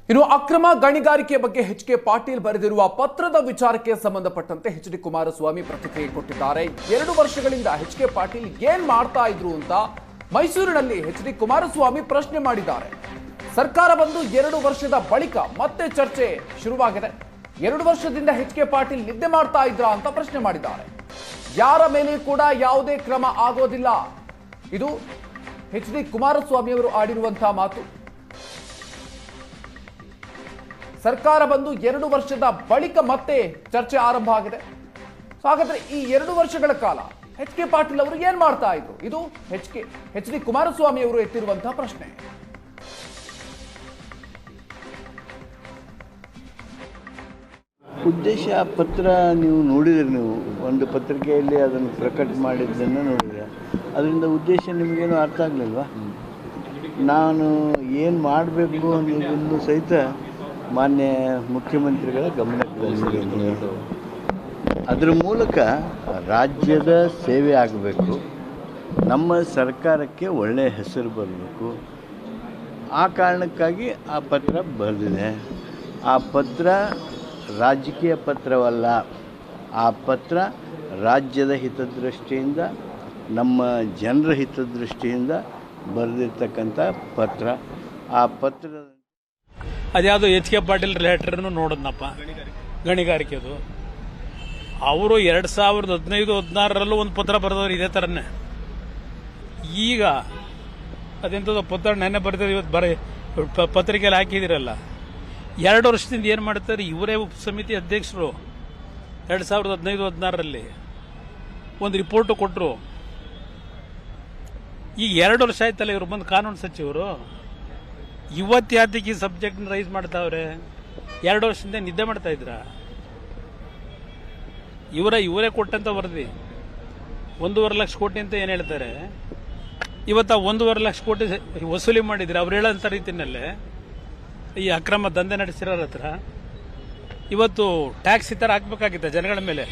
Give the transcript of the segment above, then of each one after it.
ಇನ್ನು ಅಕ್ರಮ ಗಣಿಗಾರಿಕೆ ಬಗ್ಗೆ ಎಚ್.ಕೆ. ಪಾಟೀಲ್ ಬರೆದಿರುವ ಪತ್ರದ ವಿಚಾರಕ್ಕೆ ಸಂಬಂಧಪಟ್ಟಂತೆ ಎಚ್.ಡಿ. ಕುಮಾರಸ್ವಾಮಿ ಪ್ರತಿಕ್ರಿಯೆ ಕೊಟ್ಟಿದ್ದಾರೆ. 2 ವರ್ಷಗಳಿಂದ ಎಚ್.ಕೆ. ಪಾಟೀಲ್ ಏನ್ ಮಾಡ್ತಾ ಇದ್ರು ಅಂತ ಮೈಸೂರಿನಲ್ಲಿ ಎಚ್.ಡಿ. ಕುಮಾರಸ್ವಾಮಿ ಪ್ರಶ್ನೆ ಮಾಡಿದ್ದಾರೆ. ಸರ್ಕಾರ ಬಂದು 2 ವರ್ಷದ ಬಳಿಕ ಮತ್ತೆ ಚರ್ಚೆ ಶುರುವಾಗಿದೆ. 2 ವರ್ಷದಿಂದ ಎಚ್.ಕೆ. ಪಾಟೀಲ್ ನಿದ್ದೆ ಮಾಡ್ತಾ ಇದ್ರಾ ಅಂತ ಪ್ರಶ್ನೆ ಮಾಡಿದ್ದಾರೆ. ಯಾರ ಮೇಲೆ ಕೂಡ ಯಾವುದೇ ಕ್ರಮ ಆಗೋದಿಲ್ಲ. ಇದು ಎಚ್.ಡಿ. ಕುಮಾರಸ್ವಾಮಿ ಅವರು ಆಡಿರುವಂತಹ ಮಾತು. ಸರ್ಕಾರ ಬಂದು 2 ವರ್ಷದ ಬಳಿಕ ಮತ್ತೆ ಚರ್ಚೆ ಆರಂಭ ಆಗಿದೆ. ಹಾಗಾದ್ರೆ ಈ 2 ವರ್ಷಗಳ ಕಾಲ ಎಚ್.ಕೆ. ಪಾಟೀಲ್ ಅವರು ಏನ್ ಮಾಡ್ತಾ ಇದ್ರು? ಇದು ಎಚ್.ಡಿ. ಕುಮಾರಸ್ವಾಮಿ ಅವರು ಎತ್ತಿರುವಂತಹ ಪ್ರಶ್ನೆ. ಉದ್ದೇಶ ಪತ್ರ ನೀವು ನೋಡಿದ್ರಿ, ನೀವು ಒಂದು ಪತ್ರಿಕೆಯಲ್ಲಿ ಅದನ್ನು ಪ್ರಕಟ ಮಾಡಿದ್ದನ್ನು ನೋಡಿದ್ರೆ ಅದರಿಂದ ಉದ್ದೇಶ ನಿಮಗೇನು ಅರ್ಥ ಆಗಲಿಲ್ವಾ? ನಾನು ಏನು ಮಾಡಬೇಕು ಅನ್ನೋದನ್ನು ಸಹಿತ ಮಾನ್ಯ ಮುಖ್ಯಮಂತ್ರಿಗಳ ಗಮನಕ್ಕೆ ತಂದಿದ್ದೀನಿ. ಅದರ ಮೂಲಕ ರಾಜ್ಯದ ಸೇವೆ ಆಗಬೇಕು, ನಮ್ಮ ಸರ್ಕಾರಕ್ಕೆ ಒಳ್ಳೆಯ ಹೆಸರು ಬರಬೇಕು. ಆ ಕಾರಣಕ್ಕಾಗಿ ಆ ಪತ್ರ ಬರೆದಿದೆ. ಆ ಪತ್ರ ರಾಜಕೀಯ ಪತ್ರವಲ್ಲ, ಆ ಪತ್ರ ರಾಜ್ಯದ ಹಿತದೃಷ್ಟಿಯಿಂದ, ನಮ್ಮ ಜನರ ಹಿತದೃಷ್ಟಿಯಿಂದ ಬರೆದಿರ್ತಕ್ಕಂಥ ಪತ್ರ. ಆ ಪತ್ರ ಅದ್ಯಾವುದು ಎಚ್.ಕೆ. ಪಾಟೀಲ್ ಲೆಟರ್ನು ನೋಡಿದ್ನಪ್ಪ, ಗಣಿಗಾರಿಕೆದು. ಅವರು 2015-16ರಲ್ಲೂ ಒಂದು ಪತ್ರ ಬರೆದವ್ರು ಇದೇ ಥರನೇ. ಈಗ ಅದೆಂಥದ್ದು ಪತ್ರ ನೆನ್ನೆ ಬರ್ತಿದ್ರು, ಇವತ್ತು ಪತ್ರಿಕೆಯಲ್ಲಿ ಹಾಕಿದಿರಲ್ಲ. 2 ವರ್ಷದಿಂದ ಏನು ಮಾಡ್ತಾರೆ? ಇವರೇ ಉಪಸಮಿತಿ ಅಧ್ಯಕ್ಷರು 2015-16ರಲ್ಲಿ ಒಂದು ರಿಪೋರ್ಟು ಕೊಟ್ಟರು. ಈಗ 2 ವರ್ಷ ಆಯ್ತಲ್ಲ ಇವರು ಬಂದು ಕಾನೂನು ಸಚಿವರು. ಇವತ್ತ್ಯಾತಿಗೆ ಈ ಸಬ್ಜೆಕ್ಟ್ನ ರೈಸ್ ಮಾಡ್ತಾವ್ರೆ. 2 ವರ್ಷದಿಂದ ನಿದ್ದೆ ಮಾಡ್ತಾ ಇದ್ರ? ಇವರೇ ಕೊಟ್ಟಂತ ವರದಿ 1.5 ಲಕ್ಷ ಕೋಟಿ ಅಂತ ಏನು ಹೇಳ್ತಾರೆ. ಇವತ್ತು 1.5 ಲಕ್ಷ ಕೋಟಿ ವಸೂಲಿ ಮಾಡಿದ್ರೆ ಅವ್ರು ಹೇಳೋಂಥ ರೀತಿಯಲ್ಲೇ ಈ ಅಕ್ರಮ ದಂಧೆ ನಡೆಸಿರೋರ ಹತ್ರ ಇವತ್ತು ಟ್ಯಾಕ್ಸ್ ಈ ಥರ ಹಾಕಬೇಕಾಗಿತ್ತು ಜನಗಳ ಮೇಲೆ.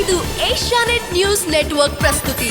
ಇದು ಏಷ್ಯಾನೆಟ್ ನ್ಯೂಸ್ ನೆಟ್ವರ್ಕ್ ಪ್ರಸ್ತುತಿ.